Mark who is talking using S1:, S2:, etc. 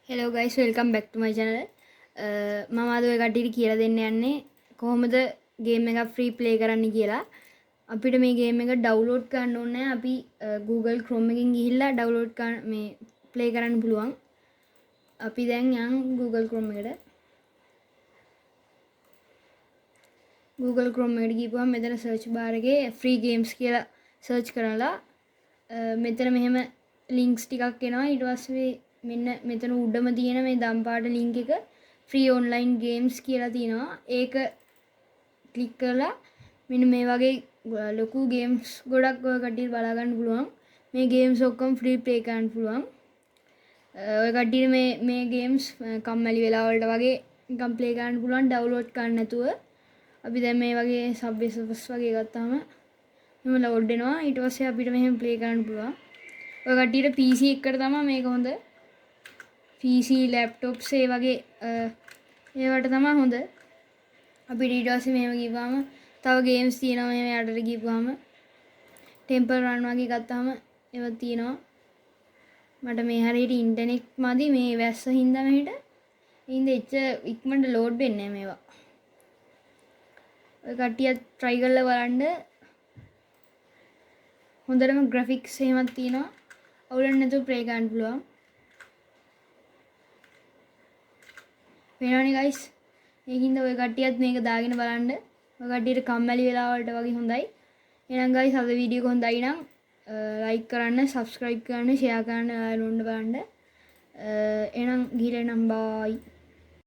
S1: hello guys, welcome back to my channel. මම අද ඔය කට්ටියට කියලා දෙන්න යන්නේ කොහොමද ගේම් එකක් ෆ්‍රී ප්ලේ කරන්න කියලා. අපිට මේ ගේම් එක ඩවුන්ලෝඩ් කරන්න ඕනේ නැහැ. අපි Google Chrome එකකින් ගිහිල්ලා ඩවුන්ලෝඩ් කරන්න මේ ප්ලේ කරන්න පුළුවන්. අපි දැන් යන් Google Chrome එකට. Google Chrome එකට ගිහපුවම මෙතන search bar එකේ free games කියලා search කරලා මෙතන මෙහෙම links ටිකක් එනවා. ඊට පස්සේ මෙන්න මෙතන උඩම තියෙන මේ දම් පාට link එක free online games කියලා තියෙනවා. ඒක ක්ලික් කරලා මෙන්න මේ වගේ ලොකු games ගොඩක් ඔය කට්ටියට බලා ගන්න පුළුවන්. මේ games ඔක්කොම free play කරන්න පුළුවන්. ඔය කට්ටියට මේ games කම්මැලි වෙලාවලට වගේ නිකන් play කරන්න පුළුවන් download කරන්න නැතුව. අපි දැන් මේ වගේ Subway Surfers වගේ ගත්තාම මෙහෙම load වෙනවා. ඊට පස්සේ අපිට මෙහෙම play කරන්න පුළුවන්. ඔය කට්ටියට PC එකකට තමයි මේක හොඳ. PC laptops ඒ වගේ ඒවට තමයි හොඳ. අපිට ඊට පස්සේ මෙහෙම ගිහපුවාම තව games තියෙනවා. මෙහෙම යටට ගිහපුවාම Temple Run වගේ ගත්තාම ඒවත් තියෙනවා. මට මේ හරියට ඉන්ටර්නෙට් මදි මේ වැස්ස හින්දා මෙහෙට. ඉතින් එච්ච ඉක්මනට load වෙන්නේ නැහැ මේවා. ඔය කට්ටියත් try කරලා බලන්න. හොඳටම graphics එහෙමත් තියෙනවා. අවුලක් නැතුව play කරන්න පුළුවන්. වෙනවනේ guys. මේකින්ද ඔය කට්ටියත් මේක දාගෙන බලන්න. ඔය කට්ටියට කම්මැලි වෙලාවලට වගේ හොඳයි. එහෙනම් guys අද වීඩියෝ එක හොඳයි නම් like කරන්න, subscribe කරන්න, share කරන්න, ඔයාලා බලන්න. එහෙනම් ගිහලා නම් bye.